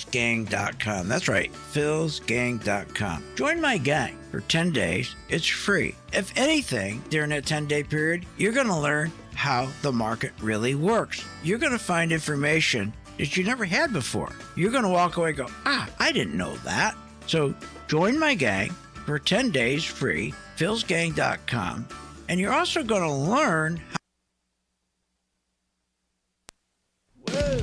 philsgang.com. That's right, philsgang.com. Join my gang for 10 days. It's free. If anything, during that 10-day period, you're going to learn how the market really works. You're going to find information that you never had before. You're going to walk away and go, I didn't know that. So join my gang for 10 days free, philsgang.com. And you're also going to learn how. Whoa.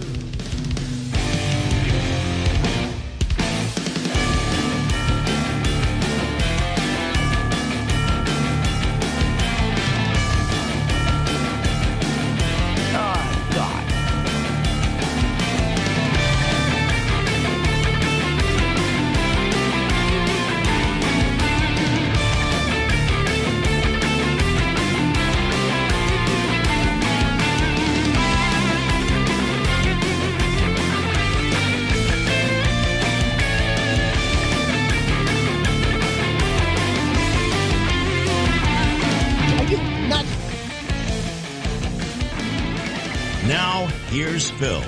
Now, here's Phil.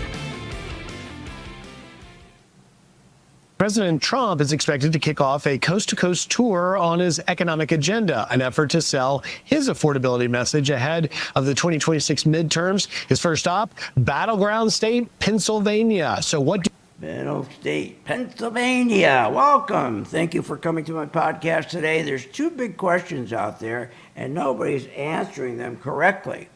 President Trump is expected to kick off a coast-to-coast tour on his economic agenda, an effort to sell his affordability message ahead of the 2026 midterms. His first stop, battleground state, Pennsylvania. So what do Middle State, Pennsylvania. Welcome. Thank you for coming to my podcast today. There's two big questions out there, and nobody's answering them correctly.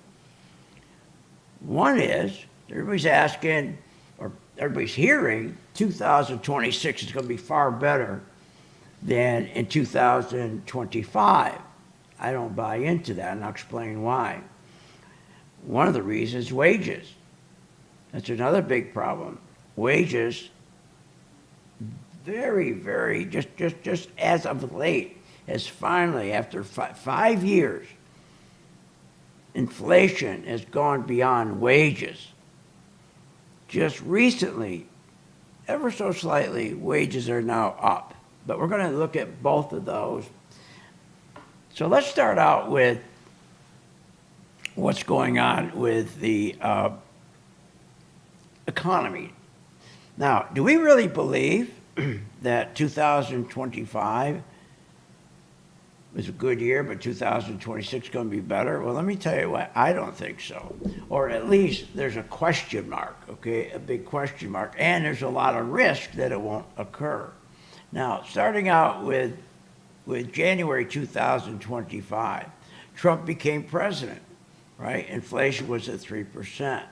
One is, everybody's asking, or everybody's hearing, 2026 is going to be far better than in 2025. I don't buy into that, and I'll explain why. One of the reasons is wages. That's another big problem. Wages, very, just as of late, has finally, after 5 years, inflation has gone beyond wages. Just recently, ever so slightly, wages are now up. But we're going to look at both of those. So let's start out with what's going on with the economy. Now, do we really believe that 2025 was a good year, but 2026 is going to be better? Well, let me tell you what, I don't think so. Or at least there's a question mark, okay, a big question mark, and there's a lot of risk that it won't occur. Now, starting out with January 2025, Trump became president, right? Inflation was at 3%.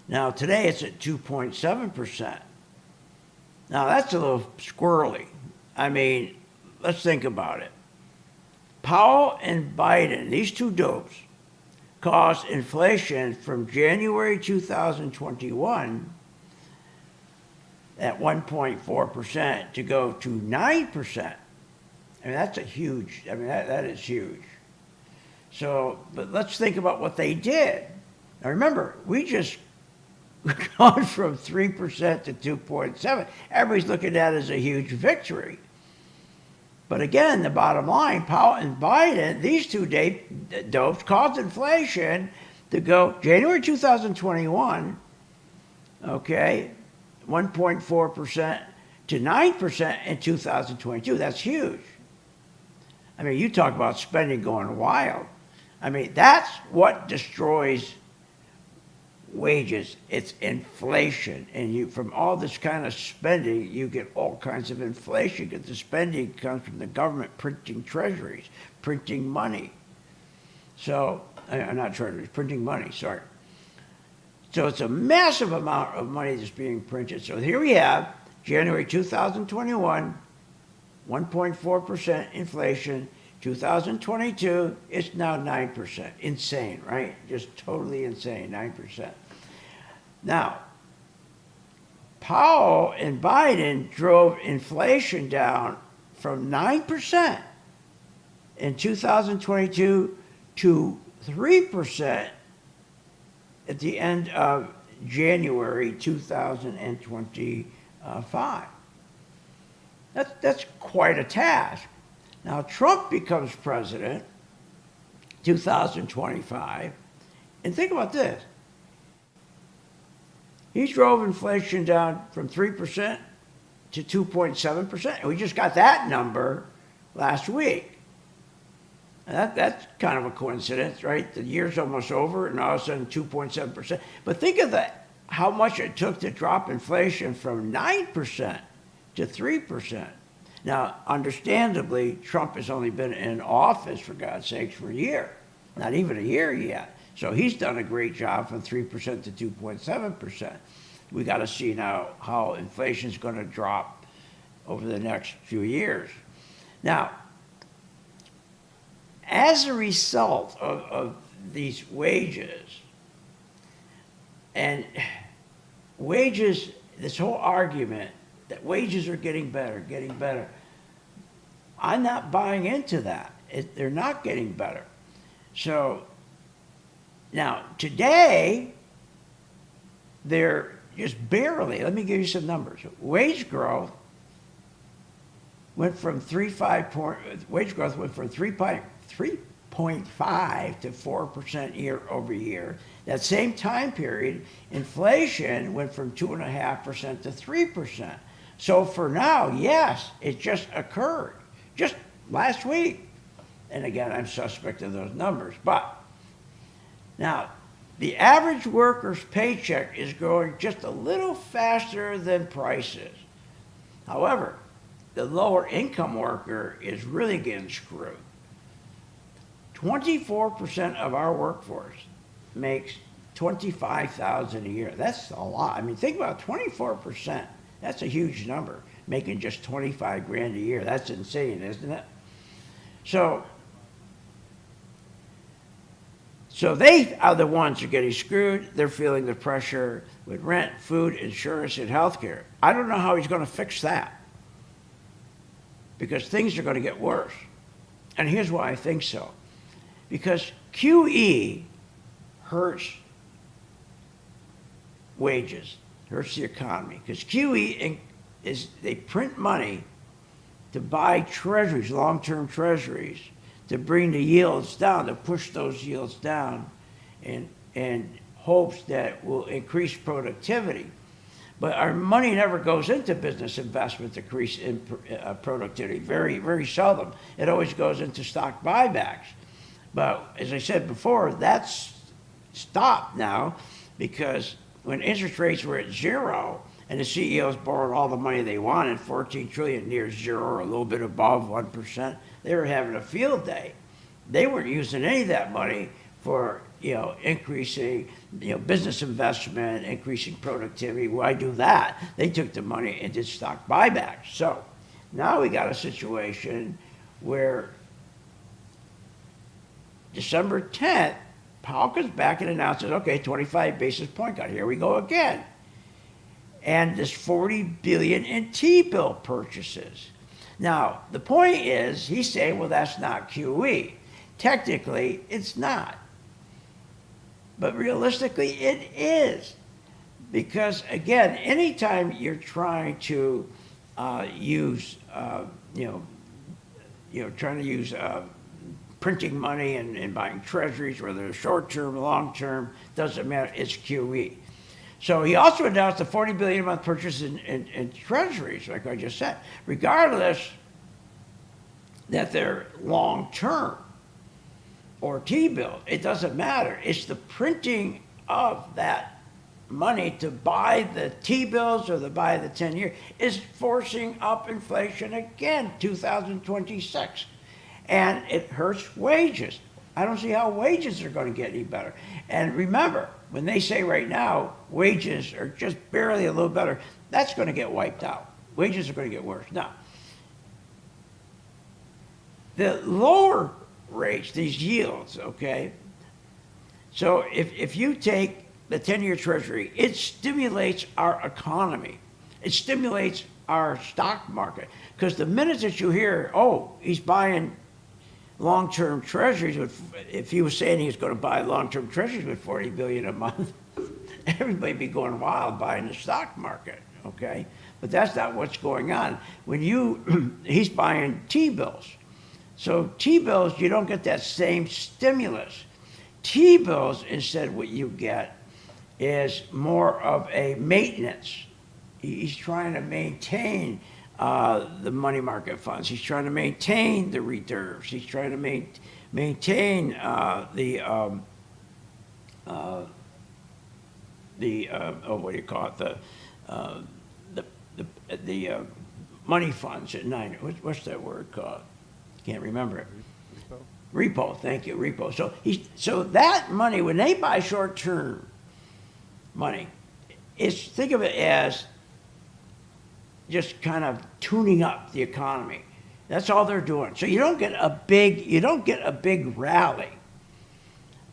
Now, today it's at 2.7%. Now, that's a little squirrely. I mean, let's think about it. Powell and Biden, these two dopes, caused inflation from January 2021 at 1.4% to go to 9%. I mean, that's a huge, that is huge. So, but let's think about what they did. Now remember, we just gone from 3% to 2.7. Everybody's looking at it as a huge victory. But again, the bottom line, Powell and Biden, these two dopes caused inflation to go January 2021, okay, 1.4% to 9% in 2022. That's huge. I mean, you talk about spending going wild. I mean, that's what destroys wages. It's inflation. And you, from all this kind of spending, you get all kinds of inflation, because the spending comes from the government printing treasuries, printing money. So, not treasuries, printing money, sorry. So it's a massive amount of money that's being printed. So here we have January 2021, 1.4% inflation. 2022, it's now 9%. Insane, right? Just totally insane, 9%. Now, Powell and Biden drove inflation down from 9% in 2022 to 3% at the end of January 2025. That's quite a task. Now, Trump becomes president 2025, and think about this. He drove inflation down from 3% to 2.7%. And we just got that number last week. And that's kind of a coincidence, right? The year's almost over, and all of a sudden 2.7%. But think of how much it took to drop inflation from 9% to 3%. Now, understandably, Trump has only been in office, for God's sakes, for a year, not even a year yet. So he's done a great job from 3% to 2.7%. We got to see now how inflation is going to drop over the next few years. Now, as a result of these wages, and wages, this whole argument that wages are getting better, I'm not buying into that. They're not getting better. So now today, they're just barely, let me give you some numbers. Wage growth went from 3.5 to 4% year over year. That same time period, inflation went from 2.5% to 3%. So for now, yes, it just occurred, just last week. And again, I'm suspect of those numbers. But now, the average worker's paycheck is growing just a little faster than prices. However, the lower income worker is really getting screwed. 24% of our workforce makes $25,000 a year. That's a lot. I mean, think about 24%. That's a huge number, making just 25 grand a year. That's insane, isn't it? So they are the ones who are getting screwed. They're feeling the pressure with rent, food, insurance, and healthcare. I don't know how he's going to fix that, because things are going to get worse. And here's why I think so. Because QE hurts wages, hurts the economy. Because QE is, they print money to buy treasuries, long-term treasuries, to bring the yields down, to push those yields down in hopes that will increase productivity. But our money never goes into business investment to increase productivity, very, very seldom. It always goes into stock buybacks. But as I said before, that's stopped now, because when interest rates were at zero and the CEOs borrowed all the money they wanted, 14 trillion, near zero or a little bit above 1%, they were having a field day. They weren't using any of that money for, increasing, business investment, increasing productivity. Why do that? They took the money and did stock buybacks. So now we got a situation where December 10th, Powell comes back and announces, okay, 25 basis point cut. Here we go again. And this $40 billion in T-bill purchases. Now, the point is, he's saying, well, that's not QE. Technically, it's not. But realistically, it is. Because, again, anytime you're trying to use printing money and buying treasuries, whether they're short-term, long-term, doesn't matter, it's QE. So he also announced a $40 billion a month purchase in treasuries, like I just said, regardless that they're long-term or T-bill. It doesn't matter. It's the printing of that money to buy the T-bills or to buy the 10-year is forcing up inflation again, 2026. And it hurts wages. I don't see how wages are going to get any better. And remember, when they say right now wages are just barely a little better, that's going to get wiped out. Wages are going to get worse. Now, the lower rates, these yields, okay? So if you take the 10-year Treasury, it stimulates our economy. It stimulates our stock market. Because the minute that you hear, oh, he's buying long-term treasuries, if he was saying he was going to buy long-term treasuries with $40 billion a month, everybody would be going wild buying the stock market, okay? But that's not what's going on. He's buying T-bills. So T-bills, you don't get that same stimulus. T-bills, instead, what you get is more of a maintenance He's trying to maintain the money market funds. He's trying to maintain the reserves. He's trying to maintain what do you call it, the money funds at nine. What's that word called? Can't remember it. Repo. Thank you, repo. So that money, when they buy short-term money, think of it as just kind of tuning up the economy. That's all they're doing. So you don't get a big rally.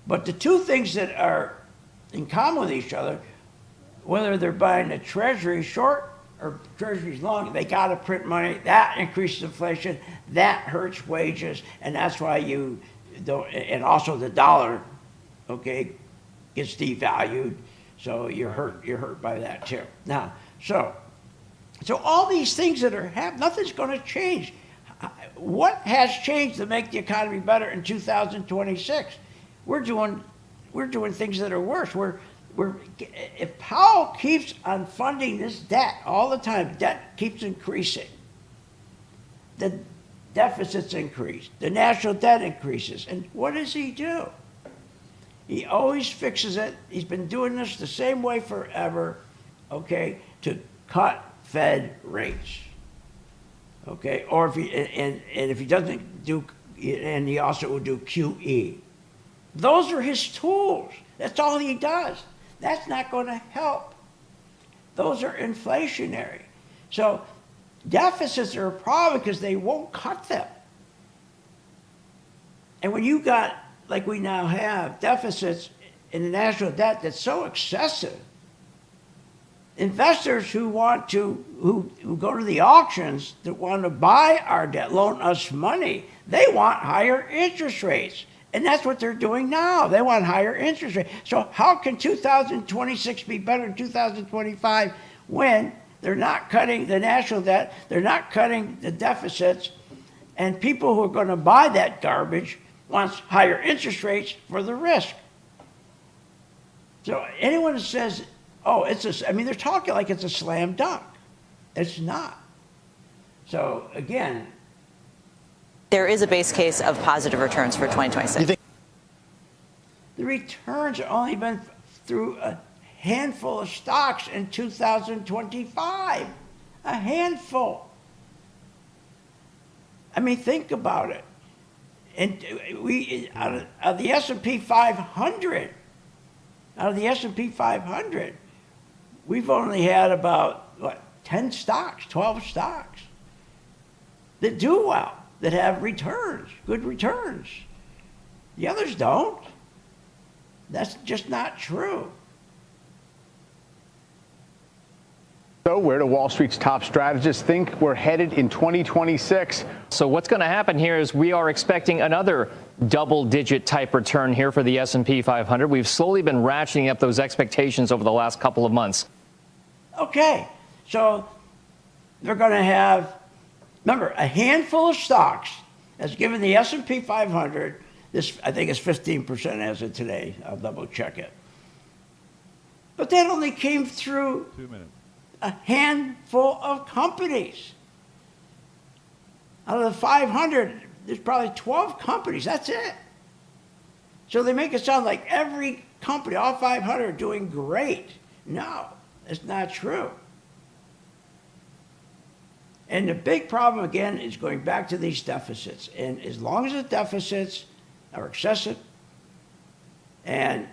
But the two things that are in common with each other, whether they're buying a treasury short or treasuries long, they got to print money. That increases inflation. That hurts wages, and that's why you don't. And also the dollar, okay, gets devalued, so you're hurt by that too. Now, so all these things that are happening, nothing's going to change. What has changed to make the economy better in 2026? We're doing things that are worse. If Powell keeps on funding this debt all the time, debt keeps increasing. The deficits increase. The national debt increases. And what does he do? He always fixes it. He's been doing this the same way forever, okay, to cut Fed rates. Okay, or if he doesn't do, and he also will do QE. Those are his tools. That's all he does. That's not going to help. Those are inflationary. So deficits are a problem because they won't cut them. And when you got, like we now have, deficits in the national debt that's so excessive, investors who go to the auctions that want to buy our debt, loan us money, they want higher interest rates. And that's what they're doing now. They want higher interest rates. So how can 2026 be better than 2025 when they're not cutting the national debt, they're not cutting the deficits, and people who are going to buy that garbage wants higher interest rates for the risk? So anyone who says, they're talking like it's a slam dunk. It's not. So again, there is a base case of positive returns for 2026. The returns have only been through a handful of stocks in 2025. A handful. I mean, think about it. And out of the S&P 500, we've only had about 10 stocks, 12 stocks that do well, that have returns, good returns. The others don't. That's just not true. So where do Wall Street's top strategists think we're headed in 2026? So what's going to happen here is we are expecting another double-digit type return here for the S&P 500. We've slowly been ratcheting up those expectations over the last couple of months. Okay, so they're going to have, remember, a handful of stocks has given the S&P 500, this I think is 15% as of today. I'll double check it. But that only came through a handful of companies. Out of the 500, there's probably 12 companies. That's it. So they make it sound like every company, all 500, are doing great. No, it's not true. And the big problem, again, is going back to these deficits. And as long as the deficits are excessive and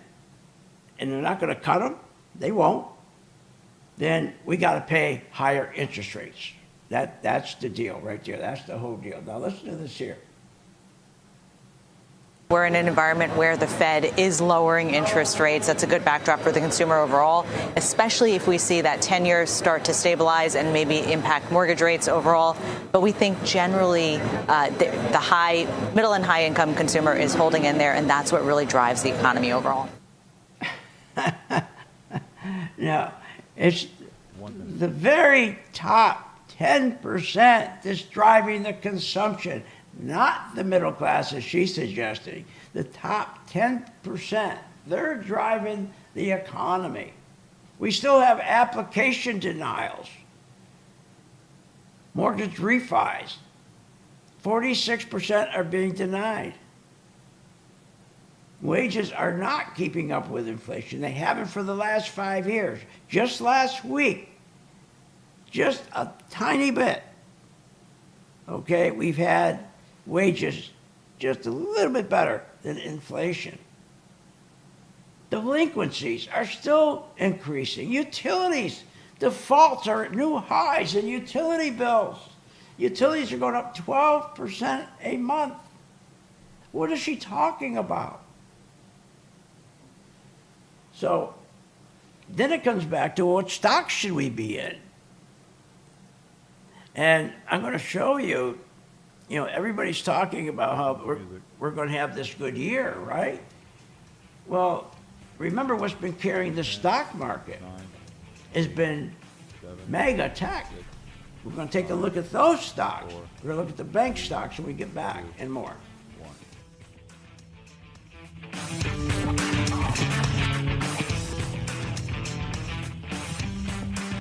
they're not going to cut them, they won't, then we got to pay higher interest rates. That's the deal right there. That's the whole deal. Now listen to this here. We're in an environment where the Fed is lowering interest rates. That's a good backdrop for the consumer overall, especially if we see that 10-year start to stabilize and maybe impact mortgage rates overall. But we think generally the middle and high income consumer is holding in there, and that's what really drives the economy overall. No, it's the very top 10% that's driving the consumption. Not the middle class, as she's suggesting. The top 10%, they're driving the economy. We still have application denials, mortgage refis. 46% are being denied. Wages are not keeping up with inflation. They haven't for the last 5 years. Just last week, just a tiny bit, okay, we've had wages just a little bit better than inflation. Delinquencies are still increasing. Utilities defaults are at new highs in utility bills. Utilities are going up 12% a month. What is she talking about? So then it comes back to what stocks should we be in? And I'm going to show you, everybody's talking about how we're going to have this good year, right? Well, remember what's been carrying the stock market has been mega tech. We're going to take a look at those stocks. We're going to look at the bank stocks when we get back and more.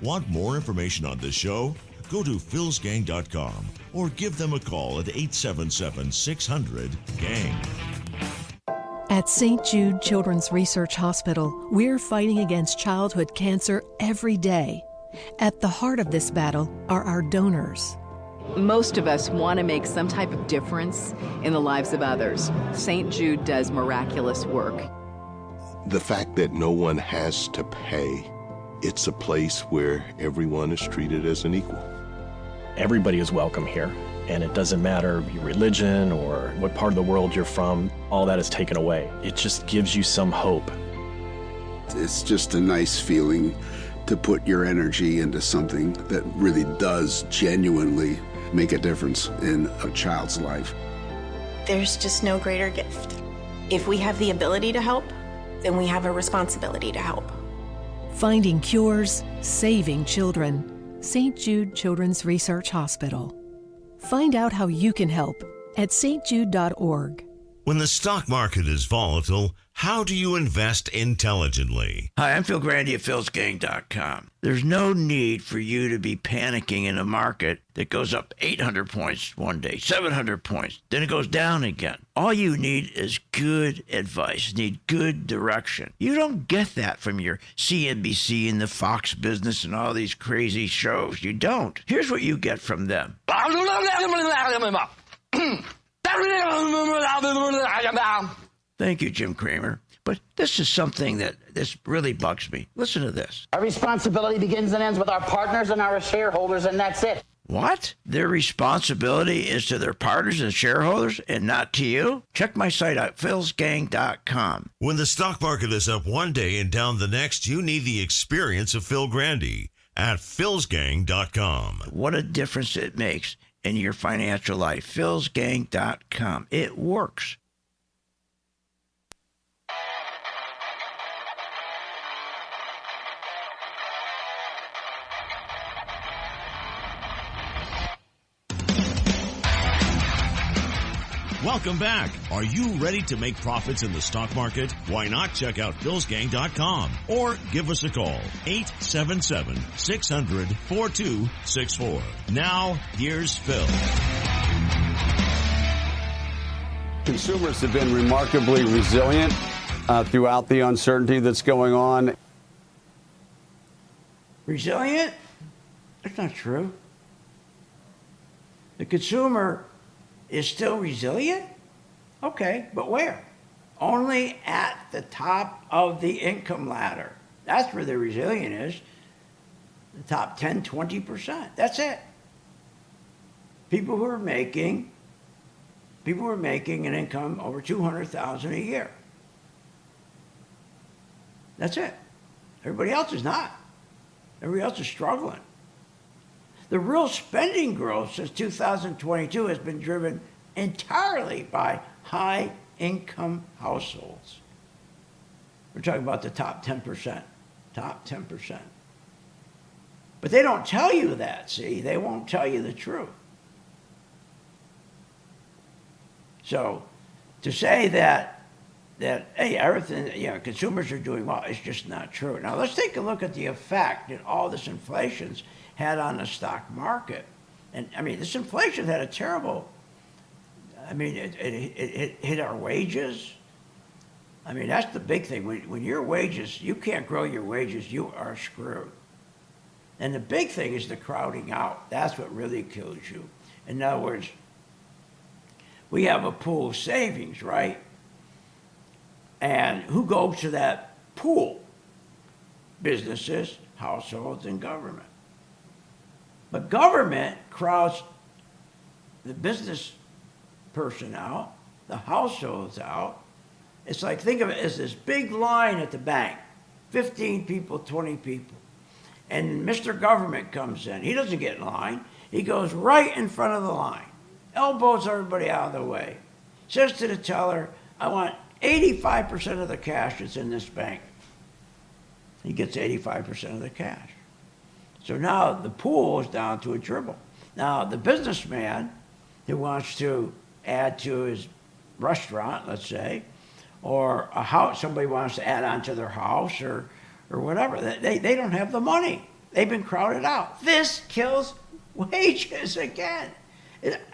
Want more information on this show? Go to philsgang.com or give them a call at 877-600-GANG. At St. Jude Children's Research Hospital, we're fighting against childhood cancer every day. At the heart of this battle are our donors. Most of us want to make some type of difference in the lives of others. St. Jude does miraculous work. The fact that no one has to pay, it's a place where everyone is treated as an equal. Everybody is welcome here, and it doesn't matter your religion or what part of the world you're from, all that is taken away. It just gives you some hope. It's just a nice feeling to put your energy into something that really does genuinely make a difference in a child's life. There's just no greater gift. If we have the ability to help, then we have a responsibility to help. Finding cures, saving children. St. Jude Children's Research Hospital. Find out how you can help at stjude.org. When the stock market is volatile, how do you invest intelligently? Hi, I'm Phil Grande at philsgang.com. There's no need for you to be panicking in a market that goes up 800 points one day, 700 points, then it goes down again. All you need is good advice, need good direction. You don't get that from your CNBC and the Fox Business and all these crazy shows. You don't. Here's what you get from them. Thank you, Jim Cramer. But this is something that this really bugs me. Listen to this. Our responsibility begins and ends with our partners and our shareholders, and that's it. What? Their responsibility is to their partners and shareholders and not to you? Check my site out, philsgang.com. When the stock market is up one day and down the next, you need the experience of Phil Grande at philsgang.com. What a difference it makes in your financial life. philsgang.com. It works. Welcome back. Are you ready to make profits in the stock market? Why not check out philsgang.com or give us a call, 877-600-4264. Now, here's Phil. Consumers have been remarkably resilient throughout the uncertainty that's going on. Resilient? That's not true. The consumer is still resilient? Okay, but where? Only at the top of the income ladder. That's where the resilient is. The top 10, 20%. That's it. People who are making an income over $200,000 a year. That's it. Everybody else is not. Everybody else is struggling. The real spending growth since 2022 has been driven entirely by high-income households. We're talking about the top 10%. Top 10%. But they don't tell you that, see? They won't tell you the truth. So to say that that, hey, everything, consumers are doing well. It's just not true. Now, let's take a look at the effect that all this inflation's had on the stock market. And, I mean, this inflation had a terrible, it hit our wages. I mean, that's the big thing. When your wages, you can't grow your wages, you are screwed. And the big thing is the crowding out. That's what really kills you. In other words, we have a pool of savings, right? And who goes to that pool? Businesses, households, and government. But government crowds the business person out, the households out. It's like, think of it as this big line at the bank, 15 people, 20 people. And Mr. Government comes in. He doesn't get in line. He goes right in front of the line, elbows everybody out of the way, says to the teller, I want 85% of the cash that's in this bank. He gets 85% of the cash. So now the pool is down to a dribble. Now the businessman who wants to add to his restaurant, let's say, or a house, somebody wants to add on to their house or whatever, they don't have the money. They've been crowded out. This kills wages again.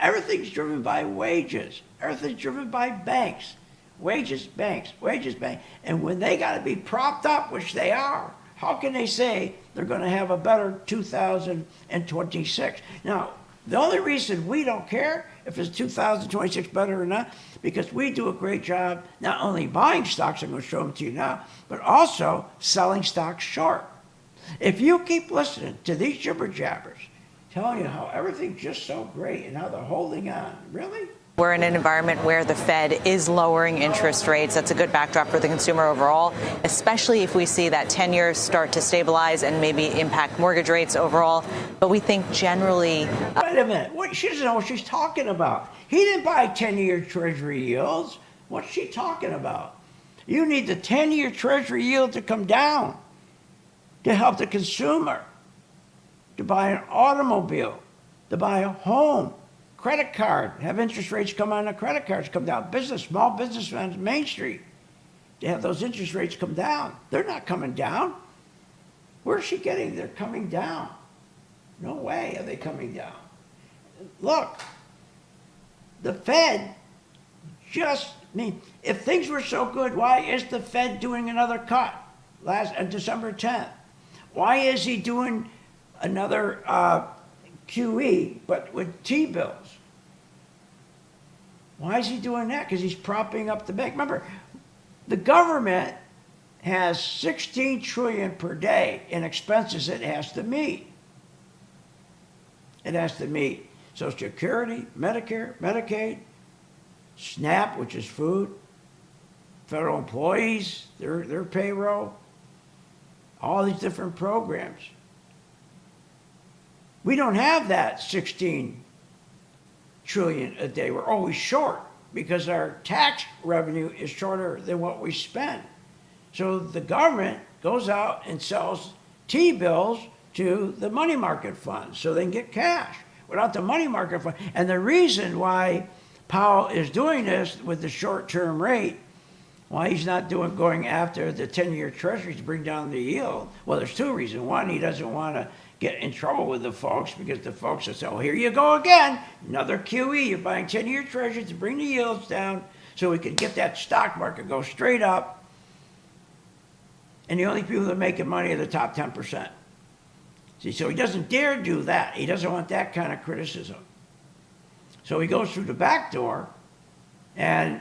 Everything's driven by wages. Everything's driven by banks. Wages, banks, wages, banks. And when they got to be propped up, which they are, how can they say they're going to have a better 2026? Now, the only reason we don't care if it's 2026 better or not, because we do a great job not only buying stocks, I'm going to show them to you now, but also selling stocks short. If you keep listening to these jibber jabbers telling you how everything's just so great and how they're holding on, really? We're in an environment where the Fed is lowering interest rates. That's a good backdrop for the consumer overall, especially if we see that 10-year start to stabilize and maybe impact mortgage rates overall. But we think generally... Wait a minute. She doesn't know what she's talking about. He didn't buy 10-year Treasury yields. What's she talking about? You need the 10-year Treasury yield to come down to help the consumer, to buy an automobile, to buy a home. Credit card, have interest rates come on the credit cards come down. Small business on Main Street, to have those interest rates come down. They're not coming down. Where's she getting? They're coming down. No way are they coming down. Look, the Fed if things were so good, why is the Fed doing another cut on December 10th? Why is he doing another QE, but with T-bills? Why is he doing that? Because he's propping up the bank. Remember, the government has $16 trillion per day in expenses it has to meet. It has to meet Social Security, Medicare, Medicaid, SNAP, which is food, federal employees, their payroll, all these different programs. We don't have that 16 trillion a day. We're always short because our tax revenue is shorter than what we spend. So the government goes out and sells T-bills to the money market funds so they can get cash. Without the money market fund, and the reason why Powell is doing this with the short-term rate, why he's not going after the 10-year treasuries to bring down the yield, well, there's two reasons. One, he doesn't want to get in trouble with the folks because the folks will say, oh, here you go again, another QE. You're buying 10-year treasuries to bring the yields down so we can get that stock market go straight up. And the only people that are making money are the top 10%. See, so he doesn't dare do that. He doesn't want that kind of criticism. So he goes through the back door, and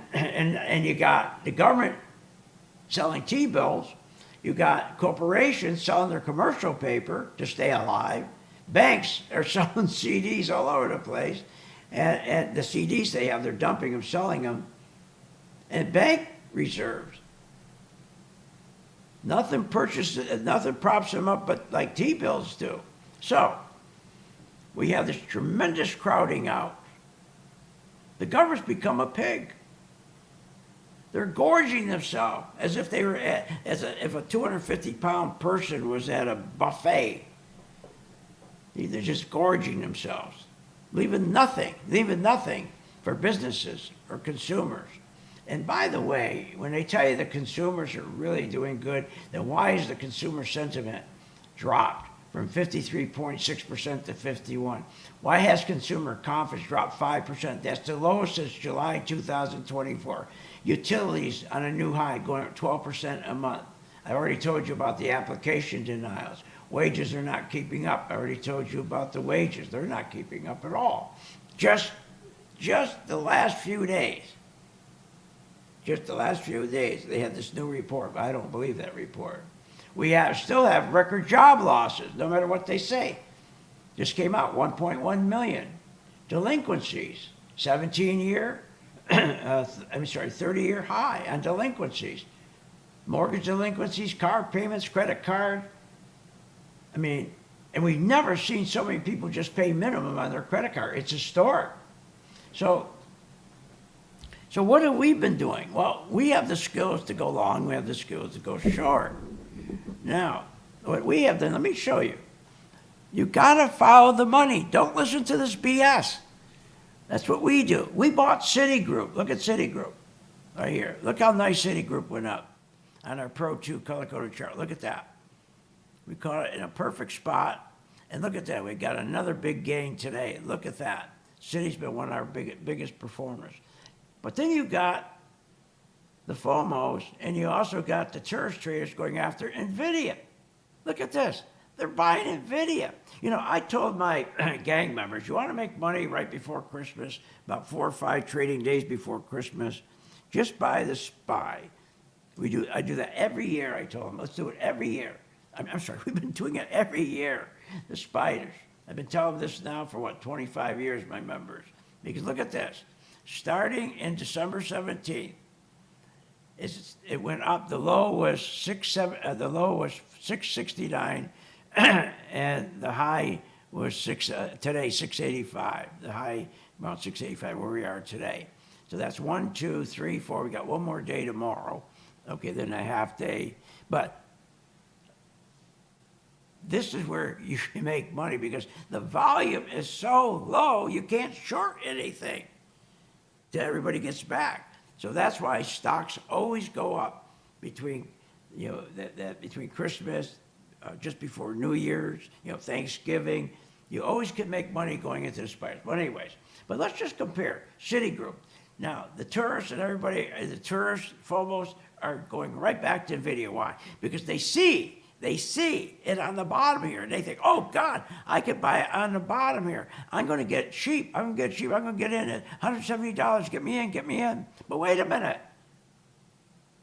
you got the government selling T-bills. You got corporations selling their commercial paper to stay alive. Banks are selling CDs all over the place. And the CDs they have, they're dumping them, selling them. And bank reserves. Nothing props them up but like T-bills do. So we have this tremendous crowding out. The government's become a pig. They're gorging themselves as if they were if a 250-pound person was at a buffet. They're just gorging themselves, leaving nothing for businesses or consumers. And by the way, when they tell you the consumers are really doing good, then why is the consumer sentiment dropped from 53.6% to 51%? Why has consumer confidence dropped 5%? That's the lowest since July 2024. Utilities on a new high, going up 12% a month. I already told you about the application denials. Wages are not keeping up. I already told you about the wages. They're not keeping up at all. Just the last few days. Just the last few days, they had this new report, but I don't believe that report. We still have record job losses, no matter what they say. Just came out, 1.1 million. Delinquencies, 30-year high on delinquencies. Mortgage delinquencies, car payments, credit card. I mean, and we've never seen so many people just pay minimum on their credit card. It's historic. So what have we been doing? Well, we have the skills to go long, we have the skills to go short. Now, what we have done, let me show you. You gotta follow the money. Don't listen to this BS. That's what we do. We bought Citigroup. Look at Citigroup right here. Look how nice Citigroup went up on our Pro 2 color-coded chart. Look at that. We caught it in a perfect spot. And look at that. We got another big gain today. Look at that. Citi's been one of our biggest performers. But then you got the FOMOs, and you also got the tourist traders going after NVIDIA. Look at this. They're buying NVIDIA. You know, I told my gang members, you want to make money right before Christmas, about 4 or 5 trading days before Christmas, just buy the SPY. I do that every year, I told them. Let's do it every year. I'm sorry, we've been doing it every year, the spiders. I've been telling them this now for, 25 years, my members. Because look at this. Starting in December 17th, it went up. The low was 669, and the high was today 685. The high about 685 where we are today. So that's 1, 2, 3, 4. We got one more day tomorrow. Okay, then a half day. But this is where you make money because the volume is so low you can't short anything till everybody gets back. So that's why stocks always go up between, between Christmas, just before New Year's, Thanksgiving. You always can make money going into the spiders. But anyways, let's just compare Citigroup. Now, the tourists and everybody, the tourists, FOMOs, are going right back to NVIDIA. Why? Because they see it on the bottom here, and they think, oh, God, I could buy it on the bottom here. I'm going to get it cheap. I'm going to get in at $170. Get me in. But wait a minute.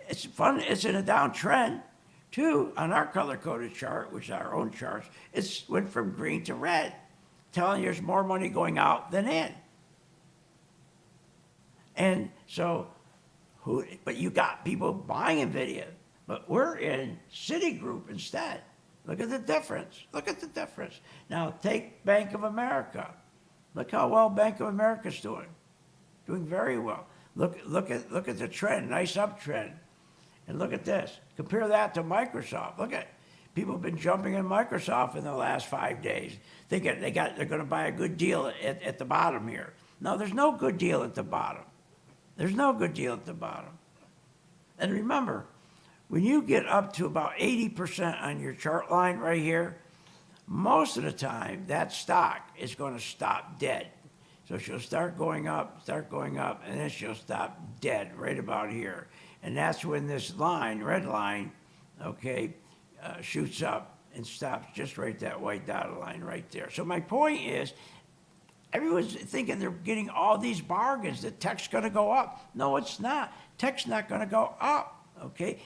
It's fun. It's in a downtrend, too. On our color-coded chart, which is our own charts, it went from green to red, telling you there's more money going out than in. And so, but you got people buying NVIDIA. But we're in Citigroup instead. Look at the difference. Now take Bank of America. Look how well Bank of America's doing. Doing very well. Look at the trend, nice uptrend. And look at this. Compare that to Microsoft. Look at people have been jumping in Microsoft in the last 5 days, thinking they're going to buy a good deal at the bottom here. No, there's no good deal at the bottom. And remember, when you get up to about 80% on your chart line right here, most of the time that stock is going to stop dead. So she'll start going up, and then she'll stop dead right about here. And that's when this line, red line, shoots up and stops just right that white dotted line right there. So my point is, everyone's thinking they're getting all these bargains, that tech's going to go up. No, it's not. Tech's not going to go up. Okay,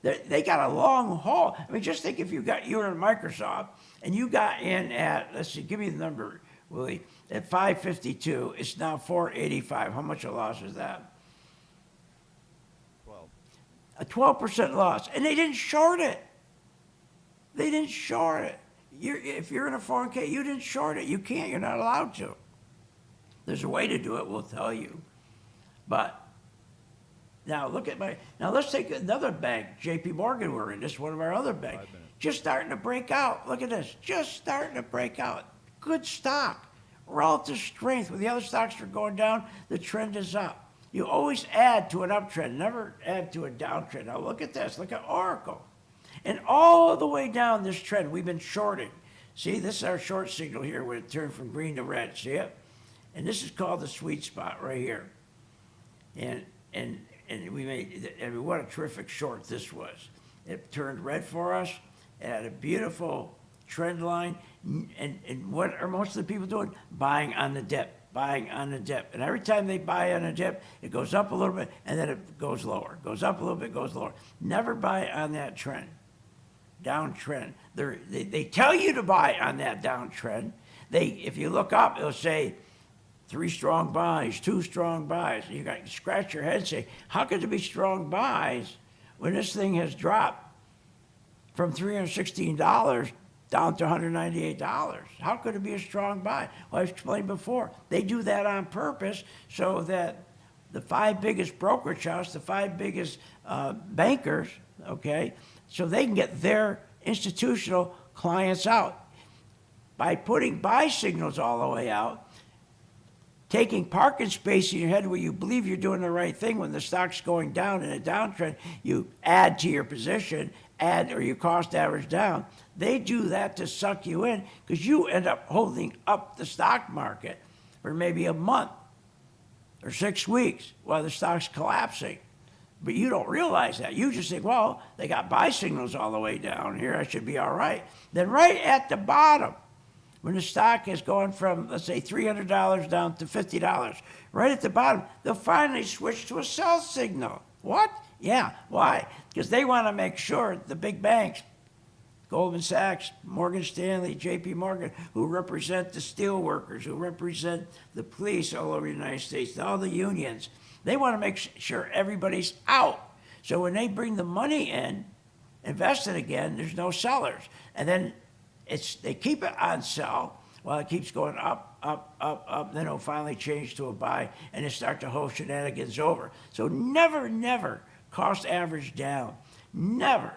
they got a long haul. I mean, just think if you were in Microsoft and you got in at, let's see, give me the number, Willie, at 552. It's now 485. How much a loss is that? 12. A 12% loss, and they didn't short it. If you're in a 401k, you didn't short it. You can't. You're not allowed to. There's a way to do it. We'll tell you, but. Now let's take another bank, JP Morgan we're in. This is one of our other banks. Just starting to break out. Look at this. Just starting to break out. Good stock. Relative strength. When the other stocks are going down, the trend is up. You always add to an uptrend, never add to a downtrend. Now look at this. Look at Oracle. And all the way down this trend, we've been shorting. See, this is our short signal here when it turned from green to red. See it? And this is called the sweet spot right here. And we made, I mean, what a terrific short this was. It turned red for us. It had a beautiful trend line. And what are most of the people doing? Buying on the dip. Buying on the dip. And every time they buy on a dip, it goes up a little bit and then it goes lower. Goes up a little bit, goes lower. Never buy on that trend. Downtrend. They tell you to buy on that downtrend. If you look up, it'll say 3 strong buys, 2 strong buys. You got to scratch your head and say, how could there be strong buys when this thing has dropped from $316 down to $198? How could it be a strong buy? Well, I explained before. They do that on purpose so that the 5 biggest brokerage houses, the 5 biggest bankers, okay, so they can get their institutional clients out. By putting buy signals all the way out, taking parking space in your head where you believe you're doing the right thing when the stock's going down in a downtrend, you add to your position, or you cost average down. They do that to suck you in because you end up holding up the stock market for maybe a month or 6 weeks while the stock's collapsing. But you don't realize that. You just think, well, they got buy signals all the way down here. I should be all right. Then right at the bottom, when the stock is going from, let's say, $300 down to $50, right at the bottom, they'll finally switch to a sell signal. What? Yeah. Why? Because they want to make sure the big banks, Goldman Sachs, Morgan Stanley, JP Morgan, who represent the steel workers, who represent the police all over the United States, all the unions, they want to make sure everybody's out. So when they bring the money in, invest it again, there's no sellers. And then they keep it on sell while it keeps going up, up, up, up. Then it'll finally change to a buy and then start the whole shenanigans over. So never, never cost average down. Never.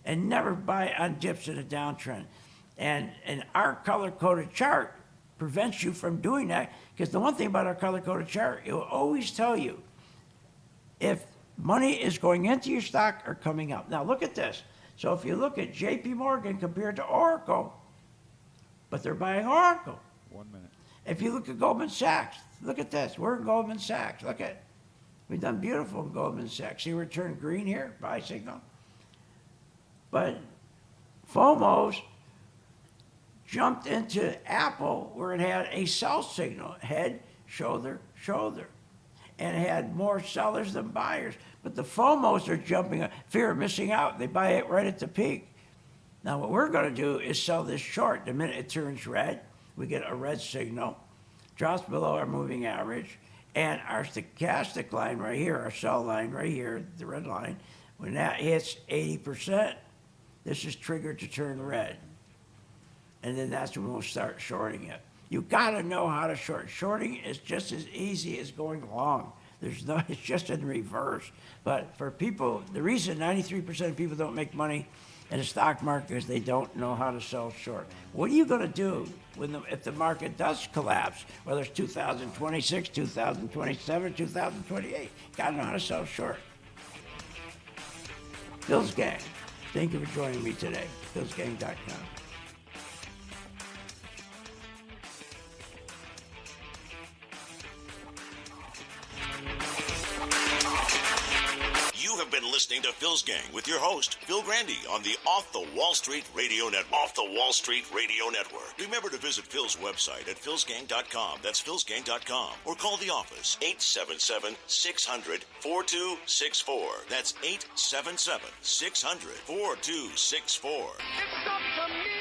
And never buy on dips in a downtrend. And our color-coded chart prevents you from doing that, because the one thing about our color-coded chart, it will always tell you if money is going into your stock or coming out. Now look at this. So if you look at JP Morgan compared to Oracle, but they're buying Oracle. 1 minute. If you look at Goldman Sachs, look at this. We're in Goldman Sachs. Look at, we've done beautiful in Goldman Sachs. See, we're turned green here, buy signal. But FOMO's jumped into Apple where it had a sell signal, head, shoulder, shoulder, and it had more sellers than buyers. But the FOMOs are jumping up, fear of missing out. They buy it right at the peak. Now what we're going to do is sell this short. The minute it turns red, we get a red signal, drops below our moving average, and our stochastic line right here, our sell line right here, the red line, when that hits 80%, this is triggered to turn red. And then that's when we'll start shorting it. You got to know how to short. Shorting is just as easy as going long. It's just in reverse. But for people, the reason 93% of people don't make money in the stock market is they don't know how to sell short. What are you going to do if the market does collapse, whether it's 2026, 2027, 2028? Got to know how to sell short. Phil's Gang. Thank you for joining me today. philsgang.com. You have been listening to Phil's Gang with your host, Phil Grande, on the Off the Wall Street Radio Network. Off the Wall Street Radio Network. Remember to visit Phil's website at philsgang.com. That's philsgang.com. Or call the office, 877-600-4264. That's 877-600-4264. It's up to me.